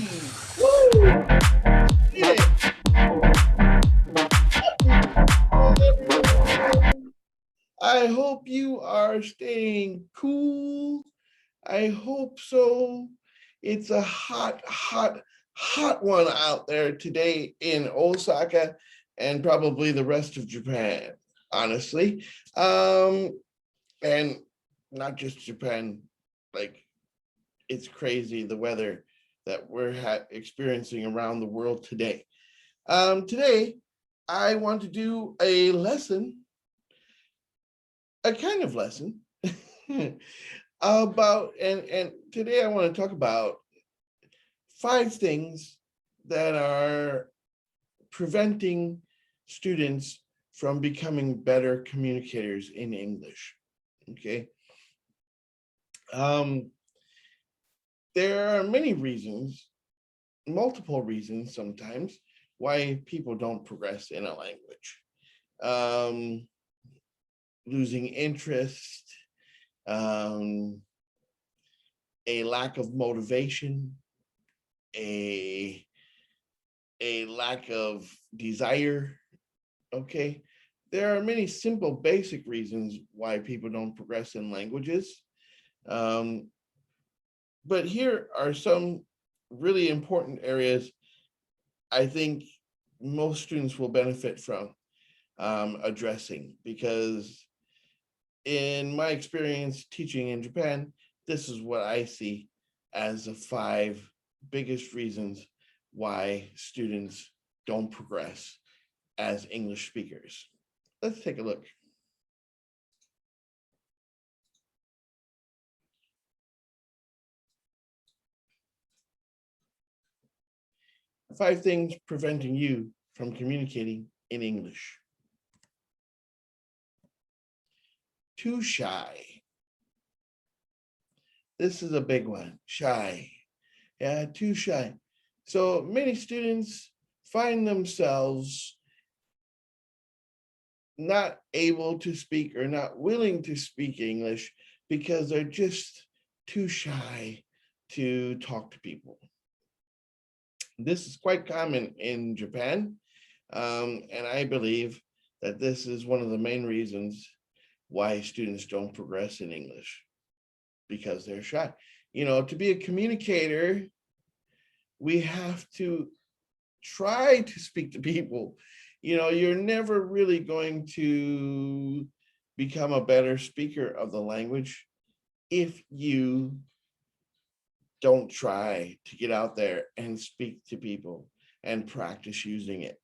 Woo! Did it. Everyone. I hope you are staying cool. I hope so. It's a hot, hot, hot one out there today in Osaka and probably the rest of Japan, honestly. And not just Japan, like it's crazy the weather that we're experiencing around the world today. Today, I want to do a lesson, a kind of lesson about, and today I want to talk about 5 things that are preventing students from becoming better communicators in English. Okay. Um, there are many reasons, multiple reasons sometimes, why people don't progress in a language. Um, Losing interest, um, a lack of motivation, a lack of desire. Okay, there are many simple, basic reasons why people don't progress in languages. Um, but here are some really important areas I think most students will benefit from addressing, because in my experience teaching in Japan, this is what I see as the 5 biggest reasons why students don't progress as English speakers. Let's take a look. Five things preventing you from communicating in English. Too shy. This is a big one. Shy. Yeah, too shy. So many students find themselves not able to speak or not willing to speak English because they're just too shy to talk to people. This is quite common in Japan, and I believe that this is one of the main reasons why students don't progress in English, because they're shy. You know, to be a communicator, we have to try to speak to people. You know, you're never really going to become a better speaker of the language if you don't try to get out there and speak to people and practice using it.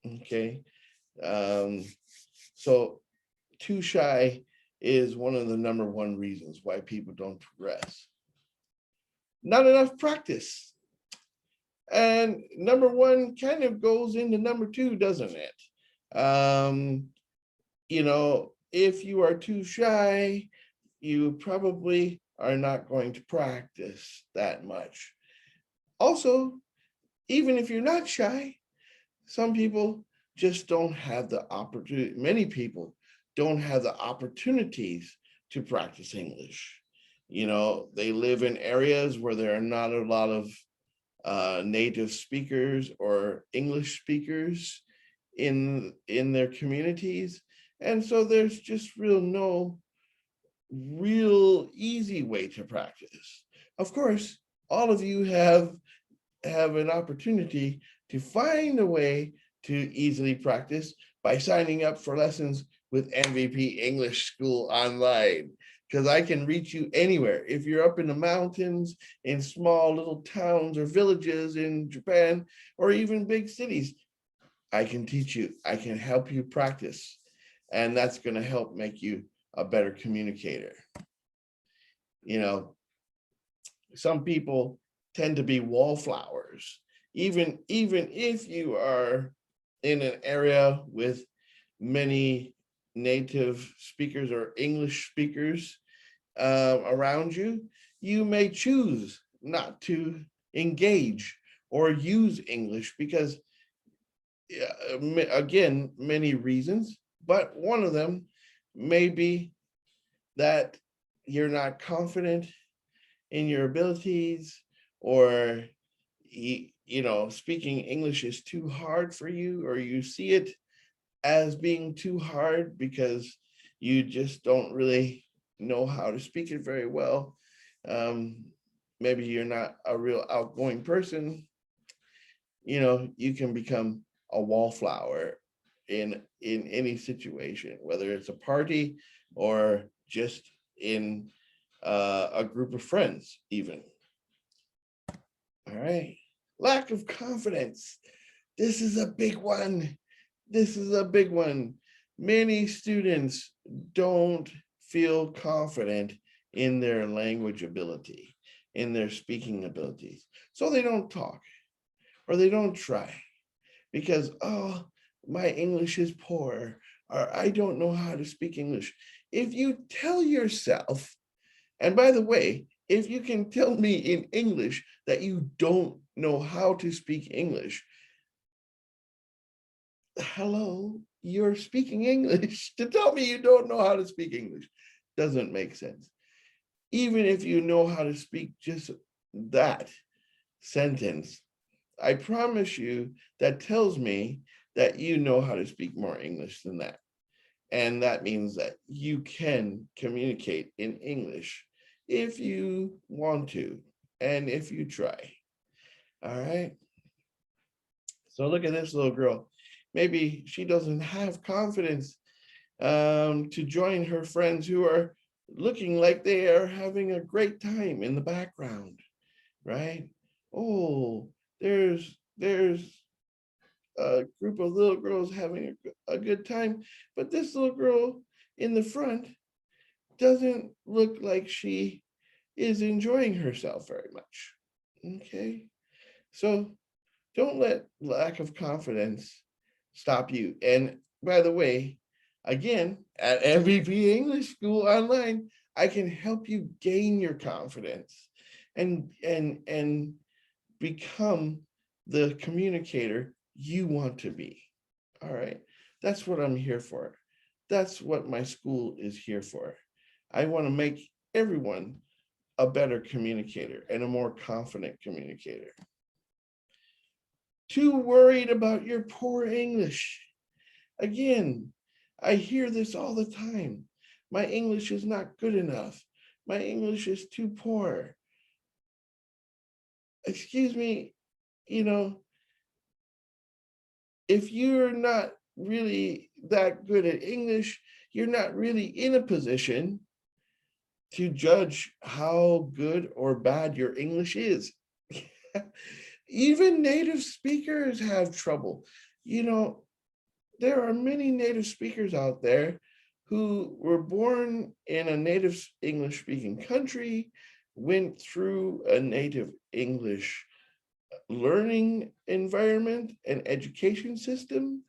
Okay. Um, so too shy is one of the number one reasons why people don't progress. Not enough practice. And number one kind of goes into number two, doesn't it? You know, if you are too shy, you probably are not going to practice that much. Also, even if you're not shy, some people just don't have the opportunity. Many people don't have the opportunities to practice English. You know, they live in areas where there are not a lot of native speakers or English speakers in their communities, and so there's just no real easy way to practice. Of course, all of you have an opportunity to find a way to easily practice by signing up for lessons with MVP English School Online, because I can reach you anywhere. If you're up in the mountains, in small little towns or villages in Japan, or even big cities, I can teach you, I can help you practice. And that's going to help make you a better communicator. You know, some people tend to be wallflowers. Even if you are in an area with many native speakers or English speakers around you, you may choose not to engage or use English because, again, many reasons, but one of them may be that you're not confident in your abilities, or speaking English is too hard for you, or you see it as being too hard because you just don't really know how to speak it very well. Maybe you're not a real outgoing person. You can become a wallflower in any situation, whether it's a party or just in a group of friends even. All right. Lack of confidence. This is a big one. This is a big one. Many students don't feel confident in their language ability, in their speaking abilities. So they don't talk or they don't try because, oh, my English is poor, or I don't know how to speak English. If you tell yourself, and by the way, if you can tell me in English that you don't know how to speak English, hello, you're speaking English. To tell me you don't know how to speak English doesn't make sense. Even if you know how to speak just that sentence, I promise you that tells me that you know how to speak more English than that. And that means that you can communicate in English if you want to and if you try. All right. So look at this little girl. Maybe she doesn't have confidence to join her friends who are looking like they are having a great time in the background, right? Oh, there's a group of little girls having a good time, but this little girl in the front doesn't look like she is enjoying herself very much. Okay, so don't let lack of confidence stop you. And by the way, again, at MVP English School Online, I can help you gain your confidence and become the communicator you want to be. All right. That's what I'm here for. That's what my school is here for. I want to make everyone a better communicator and a more confident communicator. Too worried about your poor English. Again, I hear this all the time. My English is not good enough. My English is too poor. Excuse me, you know, if you're not really that good at English, you're not really in a position to judge how good or bad your English is. Even native speakers have trouble. There are many native speakers out there who were born in a native English speaking country, went through a native English learning environment and education system,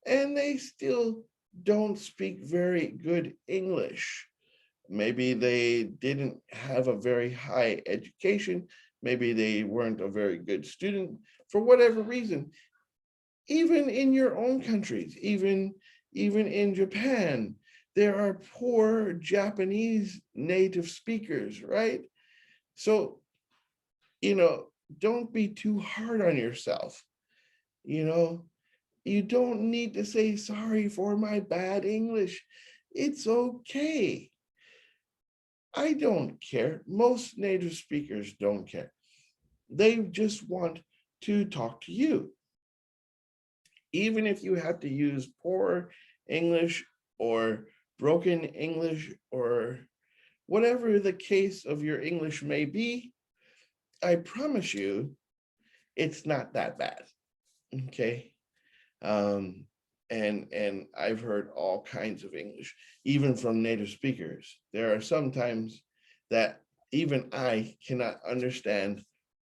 and they still don't speak very good English. Maybe they didn't have a very high education. Maybe they weren't a very good student for whatever reason. Even in your own countries, even in Japan, there are poor Japanese native speakers, right? So, don't be too hard on yourself. You don't need to say sorry for my bad English. It's okay. I don't care. Most native speakers don't care. They just want to talk to you. Even if you have to use poor English or broken English or whatever the case of your English may be, I promise you, it's not that bad. Okay. And I've heard all kinds of English, even from native speakers. There are sometimes that even I cannot understand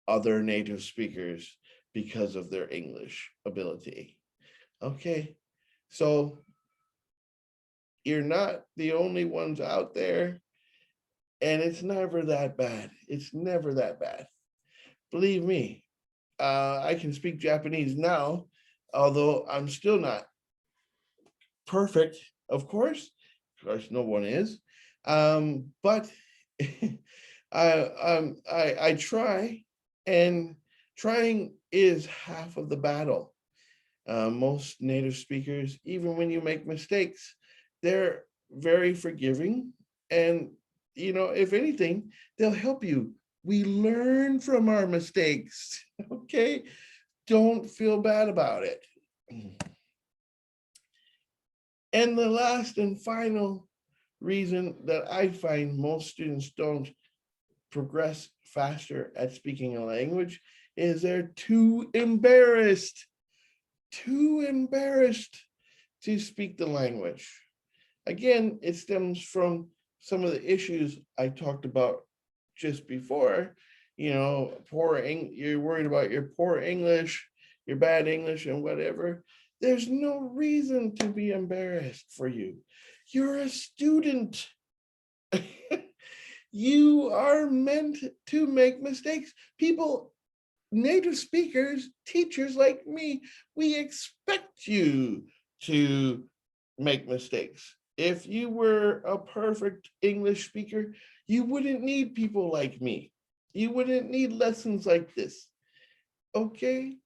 other native speakers because of their English ability. Okay, so you're not the only ones out there, and it's never that bad. It's never that bad. Believe me, I can speak Japanese now, although I'm still not perfect, of course. Of course, no one is. But I try, and Trying is half of the battle. Most native speakers, even when you make mistakes, they're very forgiving. And, if anything, they'll help you. We learn from our mistakes, okay? Don't feel bad about it. And the last and final reason that I find most students don't progress faster at speaking a language is they're too embarrassed to speak the language. Again, it stems from some of the issues I talked about just before. You're worried about your poor English, your bad English, and whatever. There's no reason to be embarrassed for you. You're a student. You are meant to make mistakes. People, native speakers, teachers like me, we expect you to make mistakes. If you were a perfect English speaker, you wouldn't need people like me. You wouldn't need lessons like this. Okay?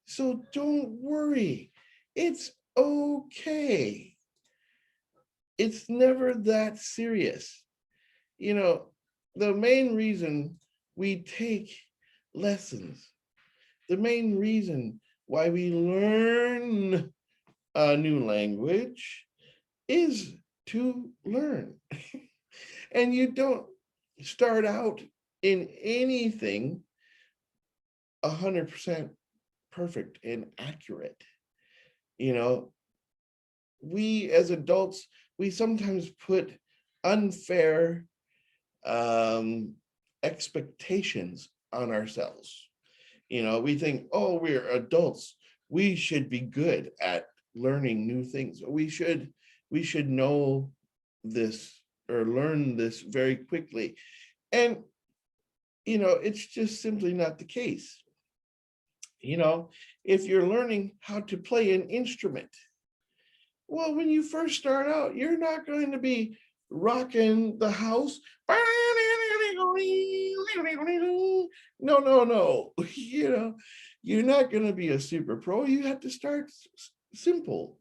So don't worry. It's okay. It's never that serious. The main reason we take lessons, the main reason why we learn a new language is to learn. And you don't start out in anything 100% perfect and accurate. We as adults, we sometimes put unfair expectations on ourselves. We think, oh, we're adults, we should be good at learning new things. We should know this or learn this very quickly. And it's just simply not the case. If you're learning how to play an instrument, well, when you first start out, you're not going to be rocking the house. No. You're not going to be a super pro. You have to start simple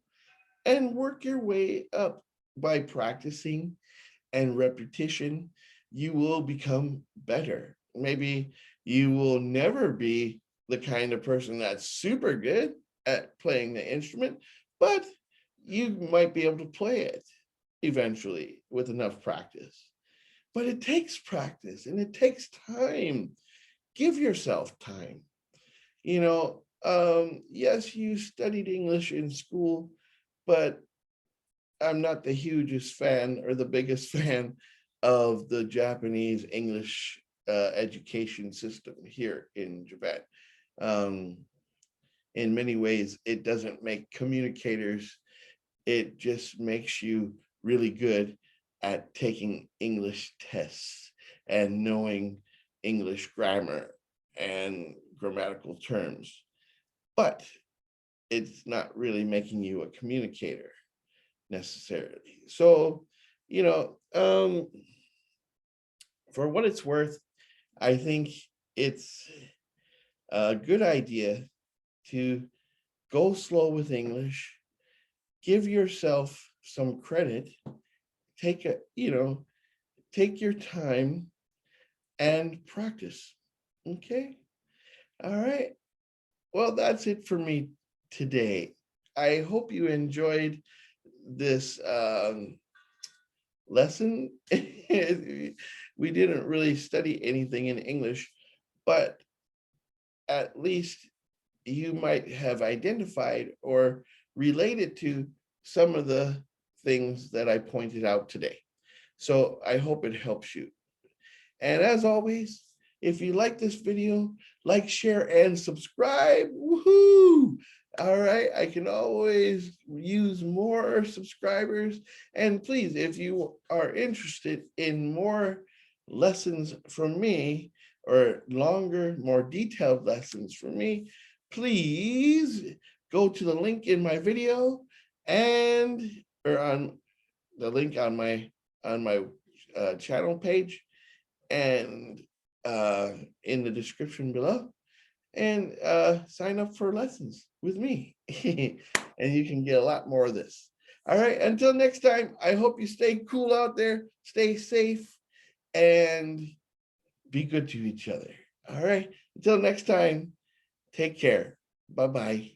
and work your way up. By practicing and repetition, you will become better. Maybe you will never be the kind of person that's super good at playing the instrument, but you might be able to play it eventually with enough practice. But it takes practice and it takes time. Give yourself time. Yes, you studied English in school, but I'm not the hugest fan or the biggest fan of the Japanese English education system here in Japan. In many ways, it doesn't make communicators. It just makes you really good at taking English tests and knowing English grammar and grammatical terms. But it's not really making you a communicator necessarily. So, for what it's worth, I think it's a good idea to go slow with English, give yourself some credit, take your time and practice. Okay. All right. Well, that's it for me today. I hope you enjoyed this lesson. We didn't really study anything in English, but at least you might have identified or related to some of the things that I pointed out today. So I hope it helps you. And as always, if you like this video, like, share, and subscribe. Woohoo! All right, I can always use more subscribers. And please, if you are interested in more lessons from me or longer, more detailed lessons from me, please go to the link in my video or on the link on my channel page and in the description below, and sign up for lessons with me. And you can get a lot more of this. All right, until next time, I hope you stay cool out there, stay safe, and be good to each other. All right, until next time, take care. Bye-bye.